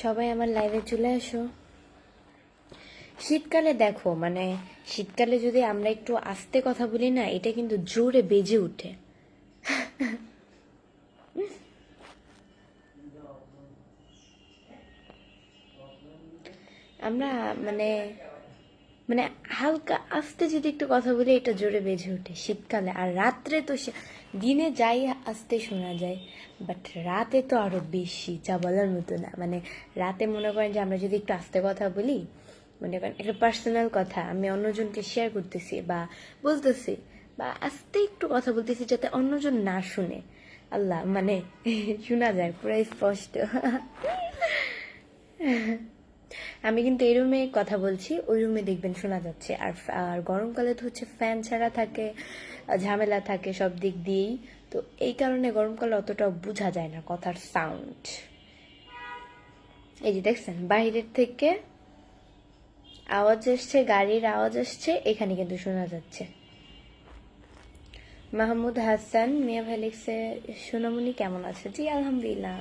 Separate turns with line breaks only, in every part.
সবাই আমার লাইভে চলে আসো। শীতকালে দেখো, মানে শীতকালে যদি আমরা একটু আস্তে কথা বলি না, এটা কিন্তু জোরে বেজে ওঠে। আমরা মানে মানে হালকা আস্তে যদি একটু কথা বলি, এটা জোরে বেজে ওঠে শীতকালে। আর রাত্রে তো দিনে যাই আস্তে শোনা যায়, বাট রাতে তো আরো বেশি, যা বলার মতো না। মানে রাতে মনে করেন যে আমরা যদি একটু আস্তে কথা বলি, মনে করেন একটা পার্সোনাল কথা আমি অন্যজনকে শেয়ার করতেছি বা বলতেছি, বা আস্তে একটু কথা বলতেছি যাতে অন্যজন না শুনে, আল্লাহ মানে শোনা যায় পুরাই স্পষ্ট। আমি কিন্তু এই রুমে কথা বলছি, ওই রুমে দেখবেন শোনা যাচ্ছে। আর আর গরমকালে তো হচ্ছে ফ্যান ছাড়া থাকে, ঝামেলা থাকে সব দিক দিয়েই। তো এই কারণে গরমকালে অতটা বোঝা যায় না কথার সাউন্ড। এই যে দেখছেন বাইরের থেকে আওয়াজ আসছে, গাড়ির আওয়াজ আসছে, এখানে কিন্তু শোনা যাচ্ছে। মাহমুদ হাসান মিয়া ভাই লিখছে, সোনামণি কেমন আছে? জি আলহামদুলিল্লাহ।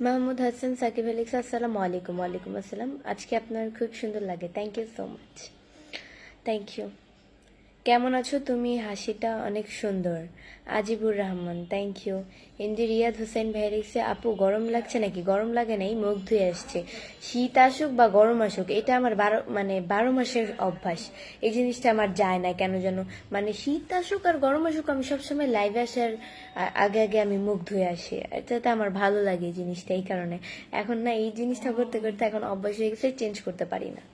মাহমুদ হাসান সাকিব আলিক, আসসালামু আলাইকুম। ওয়ালাইকুম আসসালাম। আজকে আপনার খুব সুন্দর লাগে, thank you so much. Thank you. কেমন আছো তুমি? হাসিটা অনেক সুন্দর। Azibur Rahman, thank you. MD Riyad Hossain ভাই লিখছে, আপু গরম লাগছে নাকি? গরম লাগে নাই, মুখ ধুয়ে আসছে। শীত আসুক বা গরম আসুক, এটা আমার 12 মাসের অভ্যাস। এই জিনিসটা আমার যায় না কেন যেন। মানে শীত আসুক আর গরম আসুক, আমি সবসময় লাইভে আসার আগে আগে আমি মুখ ধুয়ে আসি। এটাতে আমার ভালো লাগে এই জিনিসটা, এই কারণে। এখন না, এই জিনিসটা করতে করতে এখন অভ্যাস হয়ে গেছে, চেঞ্জ করতে পারি না।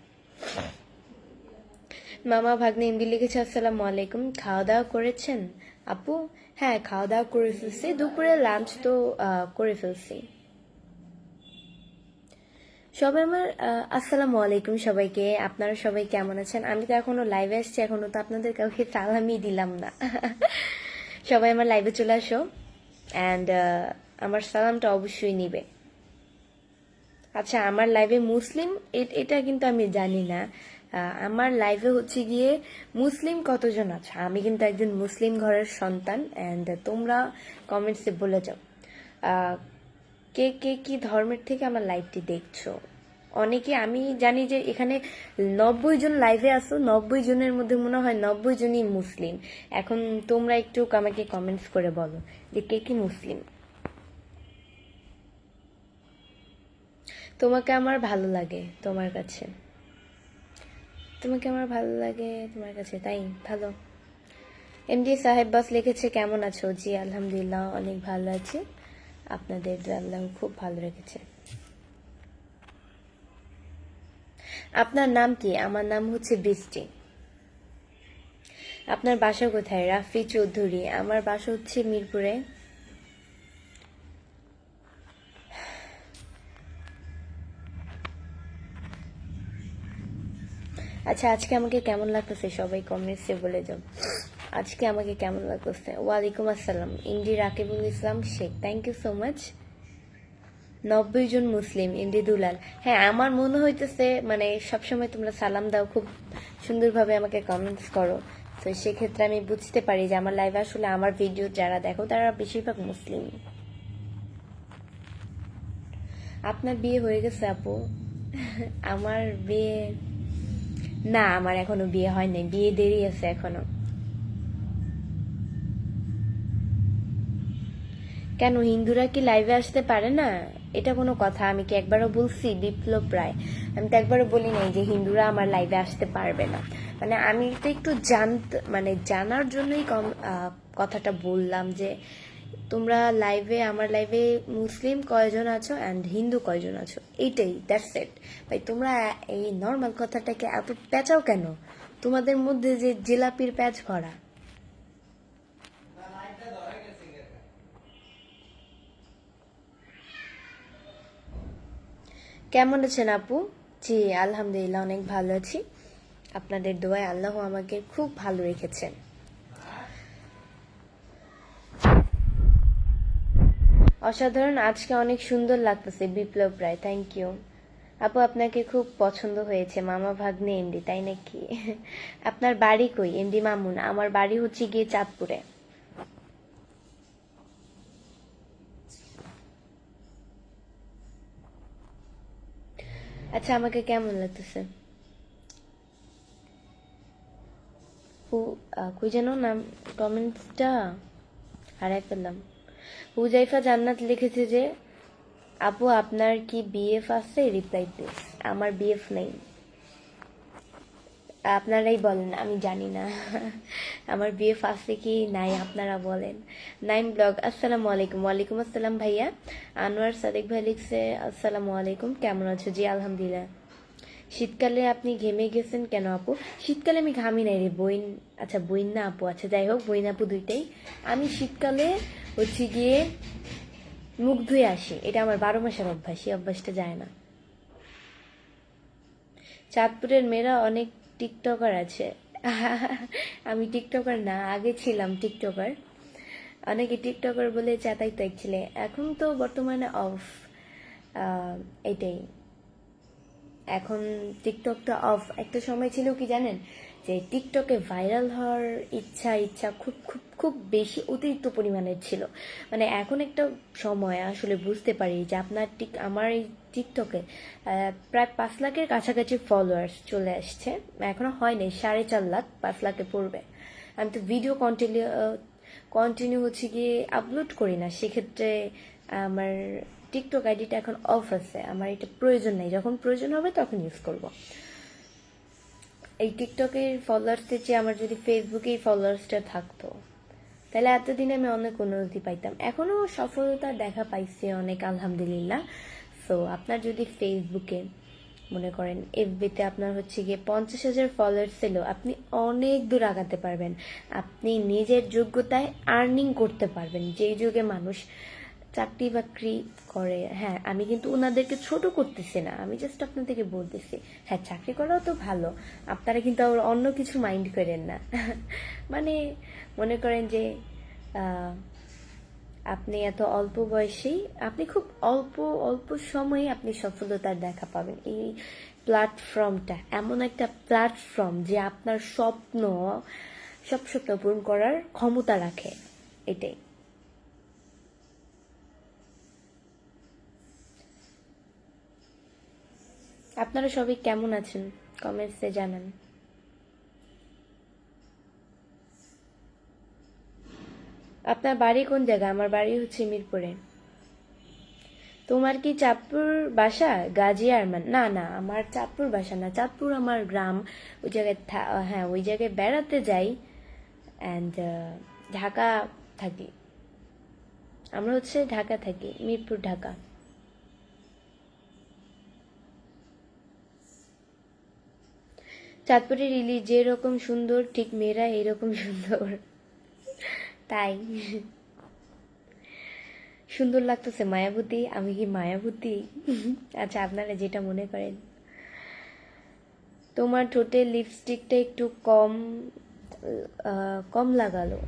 মামা ভাগ্নে এমডি লিখেছে, আসসালামু আলাইকুম। খাওয়া দাওয়া করেছেন আপু? হ্যাঁ, খাওয়া দাওয়া করে ফেলছি, দুপুরে লাঞ্চ তো করে ফেলছি। সবাই আমার আসসালামু আলাইকুম সবাইকে। আপনারা সবাই কেমন আছেন? আমি তো এখনো লাইভে আসছি, এখনো তো আপনাদের কাউকে সালামই দিলাম না। সবাই আমার লাইভে চলে আসো, অ্যান্ড আমার সালামটা অবশ্যই নিবে। আচ্ছা, আমার লাইভে মুসলিম এটা কিন্তু আমি জানি না। আমার লাইভে হচ্ছে গিয়ে মুসলিম কতজন আছে? আমি কিন্তু একজন মুসলিম ঘরের সন্তান, অ্যান্ড তোমরা কমেন্টসে বলে যাও কে কে কি ধর্মের থেকে আমার লাইভটি দেখছো। অনেকে, আমি জানি যে এখানে 90 জন লাইভে আসো, 90 জনের মধ্যে মনে হয় 90 জনই মুসলিম। এখন তোমরা একটু আমাকে কমেন্টস করে বলো যে কে কি মুসলিম। তোমাকে আমার ভালো লাগে তোমার কাছে, তোমাকে আমার ভালো লাগে তোমার কাছে, তাই ভালো। এমডি সাহেব বাস লিখেছে, কেমন আছো? জি আলহামদুলিল্লাহ, অনেক ভালো আছি। আপনাদের আল্লাহ খুব ভালো রেখেছে। আপনার নাম কি? আমার নাম হচ্ছে বৃষ্টি। আপনার বাসা কোথায়? রাফি চৌধুরী। আমার বাসা হচ্ছে মিরপুরে। আচ্ছা, আজকে আমাকে কেমন লাগতেছে সবাই কমেন্টসে বলে যাও। আজকে আমাকে কেমন লাগতেছে? ওয়ালাইকুম আসসালাম। ইন্দি Rakibul Islam Sheikh, thank you so much. 90 জন মুসলিম, ইন্দি দুলাল। হ্যাঁ, আমার মনে হইতেছে মানে সবসময় তোমরা সালাম দাও, খুব সুন্দরভাবে আমাকে কমেন্টস করো। তো সেক্ষেত্রে আমি বুঝতে পারি যে আমার লাইভ আসলে আমার ভিডিও যারা দেখো তারা বেশিরভাগ মুসলিম। আপনার বিয়ে হয়ে গেছে আপু? আমার বিয়ে না, আমার এখনো বিয়ে হয় নাই, বিয়ে দেরি আছে এখনো। কেন, হিন্দুরা কি লাইভে আসতে পারে না? এটা কোনো কথা? আমি কি একবারও বলছি? বিপ্লব রায়, আমি তো একবারও বলি নাই যে হিন্দুরা আমার লাইভে আসতে পারবে না। মানে আমি তো একটু মানে জানার জন্যই কথাটা বললাম যে তোমরা লাইভে, আমার লাইভে মুসলিম কয়জন আছো অ্যান্ড হিন্দু কয়জন আছো, এইটাই, দ্যাটস ইট। ভাই তোমরা এই নর্মাল কথাটাকে এত পেঁচাও কেন? তোমাদের মধ্যে যে জিলাপির প্যাচ ভরা। কেমন আছেন আপু? জি আলহামদুলিল্লাহ, অনেক ভালো আছি। আপনাদের দোয়ায় আল্লাহ আমাকে খুব ভালো রেখেছেন। অসাধারণ, আজকে অনেক সুন্দর লাগতেছে বিপ্লব রায়, থ্যাংক ইউ। আপু আপনাকে খুব পছন্দ হয়েছে, মামা ভাগ্নে এমডি, তাই নাকি? আপনার বাড়ি কই এমডি মামুন? আমার বাড়ি হচ্ছে গিয়ে চাঁদপুরে। আচ্ছা, আমাকে কেমন লাগতেছে? কই যেন নাম, কমেন্টসটা হারাই ফেললাম। হুজাইফা জান্নাত লিখেছে যে আপু আপনার কি বিএফ আছে, রিপ্লাই প্লিজ। আমার বিএফ নেই, আপনারাই বলেন, আমি জানি না। আমার বিএফ আছে কি নাই আপনারা বলেন। নাইম ব্লগ, আসসালামু আলাইকুম। ওয়ালাইকুম আসসালাম ভাইয়া। আনোয়ার সাদিক ভাই লিখছে আসসালামু আলাইকুম, কেমন আছো? জি আলহামদুলিল্লাহ। শীতকালে আপনি ঘেমে গেছেন কেন আপু? শীতকালে আমি ঘামি নাই রে বইন। আচ্ছা বইন না আপু, আচ্ছা যাই হোক, বইন আপু দুইটাই। আমি শীতকালে হচ্ছে গিয়ে মুখ ধুয়ে আসি, এটা আমার 12 মাসের অভ্যাস, এই অভ্যাসটা যায় না। চাঁদপুরের মেয়েরা অনেক টিকটকার আছে। আমি টিকটকার না, আগে ছিলাম টিকটকার। অনেকে টিকটকার বলে চেতাইতো অ্যাকচুয়ালি, এখন তো বর্তমানে অফ। এটাই, এখন টিকটকটা অফ। একটা সময় ছিল কি জানেন, যে টিকটকে ভাইরাল হওয়ার ইচ্ছা ইচ্ছা খুব খুব খুব বেশি, অতিরিক্ত পরিমাণের ছিল। মানে এখন একটা সময় আসলে বুঝতে পারি যে আপনার আমার এই টিকটকে প্রায় 5 লাখের কাছাকাছি ফলোয়ার্স চলে আসছে। এখনো হয়নি, 4.5 লাখ, 5 লাখে পড়বে। আমি তো ভিডিও কন্টিনিউ হচ্ছে গিয়ে আপলোড করি না, সেক্ষেত্রে আমার টিকটক আইডিটা এখন অফ আছে। আমার এটা প্রয়োজন নেই, যখন প্রয়োজন হবে তখন ইউজ করব। এই টিকটকের ফলোয়ার্সের চেয়ে আমার যদি ফেসবুকেই ফলোয়ার্সটা থাকতো, তাহলে এতদিনে আমি অনেক উন্নতি পাইতাম। এখনও সফলতা দেখা পাইছি অনেক, আলহামদুলিল্লাহ। সো আপনার যদি ফেসবুকে মনে করেন, এফবিতে আপনার হচ্ছে গিয়ে 50,000 ফলোয়ার্স ছিল, আপনি অনেক দূর আগাতে পারবেন। আপনি নিজের যোগ্যতায় আর্নিং করতে পারবেন। যেই যুগে মানুষ চাকরি বাকরি করে, হ্যাঁ আমি কিন্তু ওনাদেরকে ছোট করতেছি না, আমি জাস্ট আপনাদেরকে বলতেছি, হ্যাঁ চাকরি করাও তো ভালো, আপনারা কিন্তু আবার অন্য কিছু মাইন্ড করেন না। মানে মনে করেন যে আপনি এত অল্প বয়সেই, আপনি খুব অল্প অল্প সময়ে আপনি সফলতার দেখা পাবেন। এই প্ল্যাটফর্মটা এমন একটা প্ল্যাটফর্ম যে আপনার সব স্বপ্ন পূরণ করার ক্ষমতা রাখে। এটাই। আপনারা সবাই কেমন আছেন কমেন্টসে জানান। আপনার বাড়ি কোন জায়গায়? আমার বাড়ি হচ্ছে মিরপুরে। তোমার কি চাঁদপুর বাসা? গাজী আরমান? না না, আমার চাঁদপুর বাসা না, চাঁদপুর আমার গ্রাম। ওই জায়গায় হ্যাঁ ওই জায়গায় বেড়াতে যাই। অ্যান্ড ঢাকা থাকি। আমরা হচ্ছে ঢাকা থাকি, মিরপুর, ঢাকা। চাঁদপুরের ইলি যেরকম সুন্দর, ঠিক মেয়েরা এরকম সুন্দর। তাই সুন্দর লাগতেছে, মায়াবতী। আমি কি মায়াবতী? আচ্ছা আপনারা যেটা মনে করেন। তোমার ঠোঁটের লিপস্টিকটা একটু কম কম লাগালো।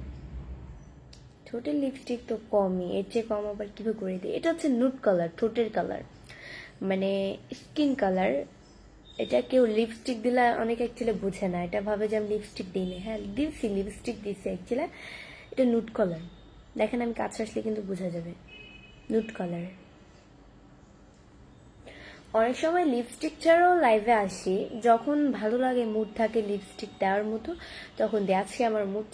ঠোঁটের লিপস্টিক তো কমই, এর চেয়ে কম আবার কিভাবে করে দিই? এটা হচ্ছে নুট কালার, ঠোঁটের কালার, মানে স্কিন কালার। এটা কেউ লিপস্টিক দিলে অনেকে অ্যাকচুয়ালি বুঝে না, এটা ভাবে যে আমি লিপস্টিক দিইনি। হ্যাঁ দিয়েছি, লিপস্টিক দিয়েছি অ্যাকচুয়ালি। এটা নুট কালার, দেখেন আমি কাছে আসলে কিন্তু বোঝা যাবে, নুট কালার। অনেক সময় লিপস্টিক ছাড়াও লাইভে আসি, যখন ভালো লাগে, মুড থাকে লিপস্টিক দেওয়ার মতো, তখন দিই। আজকে আমার মুড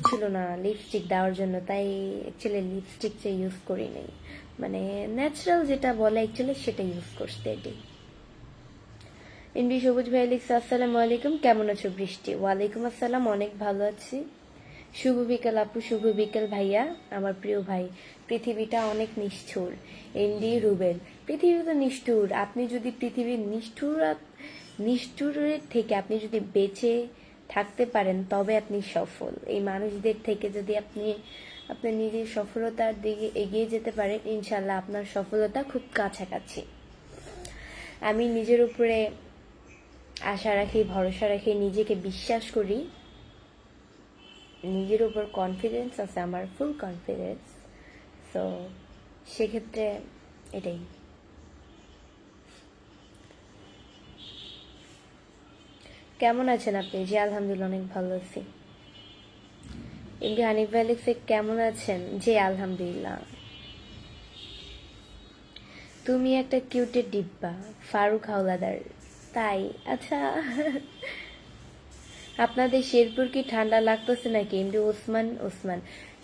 ছিল না লিপস্টিক দেওয়ার জন্য, তাই অ্যাকচুয়ালি লিপস্টিক যে ইউজ করি নাই, মানে ন্যাচারাল যেটা বলে অ্যাকচুয়ালি সেটা ইউজ করতে। এটি ইন্ডি সবুজ ভাই লিখছে আসসালামু আলাইকুম, কেমন আছো বৃষ্টি? ওয়ালাইকুম আসসালাম, অনেক ভালো আছি। শুভ বিকেল আপু, শুভ বিকেল ভাইয়া, আমার প্রিয় ভাই। পৃথিবীটা অনেক নিষ্ঠুর। এনডি রুবেল, পৃথিবী তো নিষ্ঠুর। আপনি যদি পৃথিবীর নিষ্ঠুরের থেকে আপনি যদি বেঁচে থাকতে পারেন, তবে আপনি সফল। এই মানুষদের থেকে যদি আপনি আপনার নিজের সফলতার দিকে এগিয়ে যেতে পারেন, ইনশাল্লাহ আপনার সফলতা খুব কাছাকাছি। আমি নিজের উপরে আশা রাখি, ভরসা রাখি, নিজেকে বিশ্বাস করি, নিজের উপর কনফিডেন্স আছে, আমার ফুল কনফিডেন্স। সো সেক্ষেত্রে এটাই। কেমন আছেন আপনি? জি আলহামদুলিল্লাহ, অনেক ভালো আছি। এমডি হানিফ ভাই লিখছে কেমন আছেন? জি আলহামদুলিল্লাহ। তুমি একটা কিউটের ডিব্বা, ফারুক হাওলাদার। তাই? আচ্ছা। আপনাদের শেরপুর কি ঠান্ডা লাগতেছে নাকি? এমডি ওসমান ওসমান।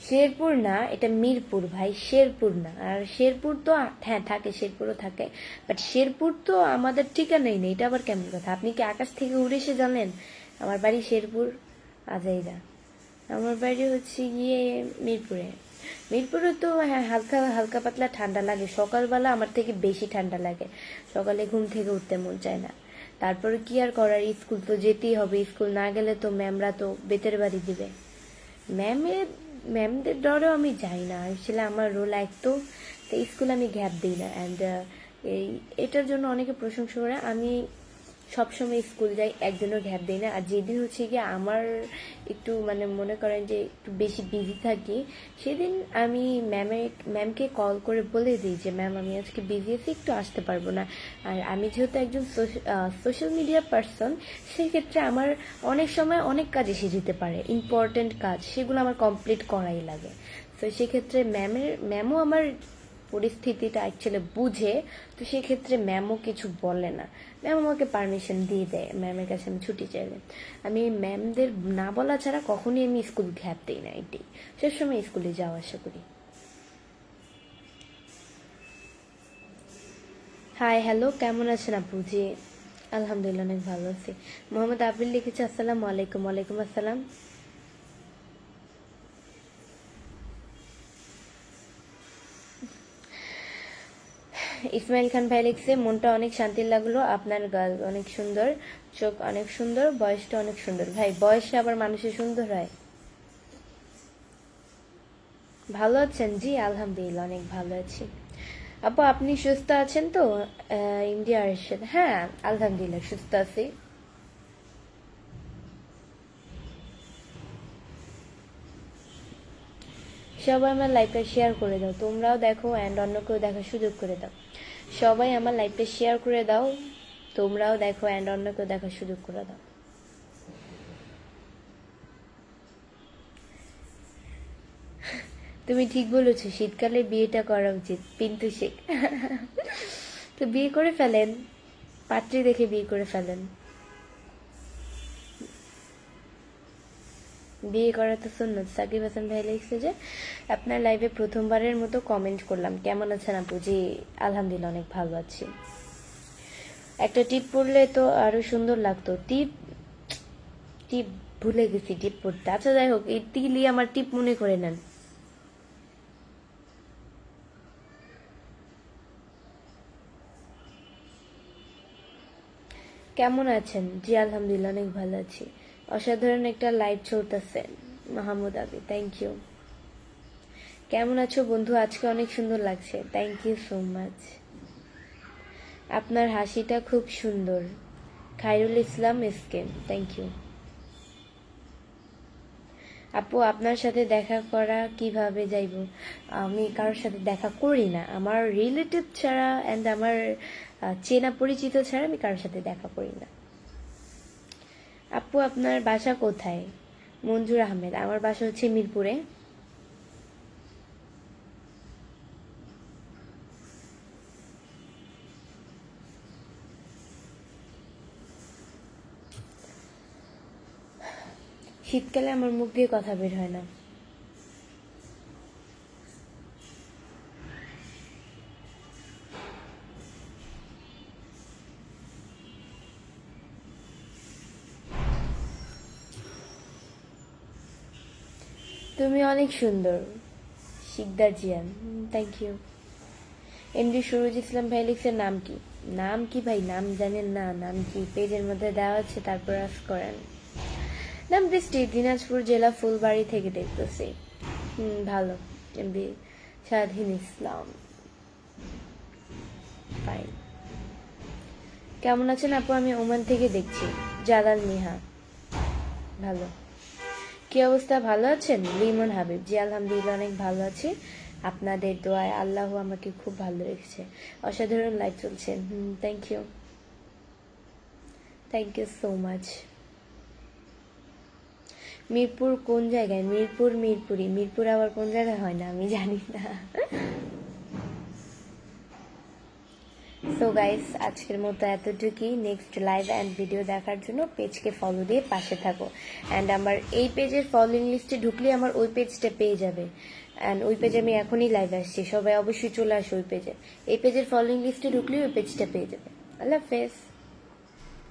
শেরপুর না, এটা মিরপুর ভাই, শেরপুর না। আর শেরপুর তো হ্যাঁ থাকে, শেরপুরও থাকে, বাট শেরপুর তো আমাদের ঠিকানাই নেই, এটা আবার কেমন কথা? আপনি কি আকাশ থেকে উড়ে এসে জানলেন আমার বাড়ি শেরপুর? আজাইরা। আমার বাড়ি হচ্ছে গিয়ে মিরপুরে। মিরপুরে তো হ্যাঁ হালকা হালকা পাতলা ঠান্ডা লাগে, সকালবেলা আমার থেকে বেশি ঠান্ডা লাগে, সকালে ঘুম থেকে উঠতে মন চায় না। তারপরে কি আর করার, স্কুল তো যেতেই হবে, স্কুল না গেলে তো ম্যামরা তো বেতের বাড়ি দিবে। ম্যামের ম্যামদের ডরেও আমি যাই না, আসলে আমার রোল এক তো, স্কুল আমি গ্যাপ দিই না। অ্যান্ড এই এটার জন্য অনেকে প্রশংসা করে, আমি সবসময় স্কুল যাই, একদিনও গ্যাপ দিই না। আর যেদিন হচ্ছে গিয়ে আমার একটু মানে মনে করেন যে একটু বেশি বিজি থাকি, সেদিন আমি ম্যামকে কল করে বলে দিই যে ম্যাম আমি আজকে বিজি আছি, একটু আসতে পারবো না। আর আমি যেহেতু একজন সোশ্যাল মিডিয়া পার্সন, সেক্ষেত্রে আমার অনেক সময় অনেক কাজ এসে যেতে পারে, ইম্পর্টেন্ট কাজ, সেগুলো আমার কমপ্লিট করাই লাগে। তো সেক্ষেত্রে ম্যামও আমার পরিস্থিতিটা অ্যাকচুয়ালি বুঝে, তো সেক্ষেত্রে ম্যামও কিছু বলে না, ম্যাম আমাকে পারমিশন দিয়ে দেয় ম্যামের কাছে আমি ছুটি চাইলে। আমি ম্যামদের না বলা ছাড়া কখনই আমি স্কুল গ্যাপ দিই না, এটাই সবসময় স্কুলে যাওয়া আসা করি। হাই হ্যালো, কেমন আছেন আপু? জি আলহামদুলিল্লাহ অনেক ভালো আছি। মোহাম্মদ আবির লিখেছে আসসালামু আলাইকুম। ওয়ালাইকুম আসসালাম। ইসমাইল খান ভাই লিখছে মনটা অনেক শান্তি লাগলো, আপনার গাল অনেক সুন্দর, চোখ অনেক সুন্দর, বয়সটা অনেক সুন্দর। ভাই বয়সে আবার মানুষের সুন্দর হয়? ভালো আছেন? জি আলহামদুলিল্লাহ অনেক ভালো আছি। আপু আপনি সুস্থ আছেন তো? ইন্ডিয়া আসছেন? হ্যাঁ আলহামদুলিল্লাহ সুস্থ আছি। সবাই আমার লাইভটা শেয়ার করে দাও, তোমরাও দেখো অ্যান্ড অন্যকেও দেখার সুযোগ করে দাও। সবাই আমার লাইভটা শেয়ার করে দাও, তোমরাও দেখো অ্যান্ড অন্যকেও দেখার সুযোগ করে দাও। তুমি ঠিক বলেছো, শীতকালে বিয়েটা করা উচিত, পিন্টু শেখ। তো বিয়ে করে ফেলেন, পাত্রী দেখে বিয়ে করে ফেলেন। বিয়ে করা তো সুন্নত। সাকিব হাসান ভাই লিখছে যে আপনার লাইভে প্রথমবারের মতো কমেন্ট করলাম, কেমন আছেন আপু? জি আলহামদুলিল্লাহ অনেক ভালো আছি। একটা টিপ পড়লে তো আরো সুন্দর লাগতো। টিপ টিপ ভুলে গেছি টিপ পড়তে। আচ্ছা যাই হোক, এই তিলি আমার টিপ মনে করে নেন। কেমন আছেন? জি আলহামদুলিল্লাহ অনেক ভালো আছি। অসাধারণ একটা লাইভ চলতেছে। মাহমুদ আবি, থ্যাংক ইউ। কেমন আছো বন্ধু? আজকে অনেক সুন্দর লাগছে, থ্যাংক ইউ সো মাচ। আপনার হাসিটা খুব সুন্দর। Khairul Islam SK, thank you. আপু আপনার সাথে দেখা করা কিভাবে যাইব? আমি কারোর সাথে দেখা করি না, আমার রিলেটিভ ছাড়া অ্যান্ড আমার চেনা পরিচিত ছাড়া আমি কারোর সাথে দেখা করি না। আপু আপনার বাসা কোথায়? মঞ্জুর আহমেদ, আমার বাসা হচ্ছে মিরপুরে। শীতকালে আমার মুখ দিয়ে কথা বের হয় না। তুমি অনেক সুন্দর। শিকদার জিয়ান, থ্যাংক ইউ। এমডি সুরজ ইসলাম ভাই লিখছে নাম কি? নাম কি ভাই, নাম জানেন না? নাম কি পেজের মধ্যে দেওয়া আছে, তারপর আস করেন। নাম বৃষ্টি, দিনাজপুর জেলা ফুলবাড়ি থেকে দেখতেছি। ভালো। এমডি স্বাধীন ইসলাম, ফাইন। কেমন আছেন আপু? আমি ওমান থেকে দেখছি। জালাল মিহা, ভালো। কি অবস্থা, ভালো আছেন? লিমন হাবিব, জি আলহামদুলিল্লাহ অনেক ভালো আছি, আপনাদের দোয়ায় আল্লাহ আমাকে খুব ভালো রেখেছে। অসাধারণ লাইভ চলছে। Thank you, thank you so much. Mirpur কোন জায়গায়? মিরপুর মিরপুরি, মিরপুর আবার কোন জায়গায় হয় না আমি জানি না। সো গাইস, আজকের মতো এতটুকুই। নেক্সট লাইভ অ্যান্ড ভিডিও দেখার জন্য পেজকে ফলো দিয়ে পাশে থাকো। অ্যান্ড আমার এই পেজের ফলোইং লিস্টে ঢুকলে আমার ওই পেজটা পেয়ে যাবে। অ্যান্ড ওই পেজে আমি এখনই লাইভ আসছি, সবাই অবশ্যই চলে আসো ওই পেজে। এই পেজের ফলোইং লিস্টে ঢুকলেই ওই পেজটা পেয়ে যাবে। আল্লাহ হাফেজ।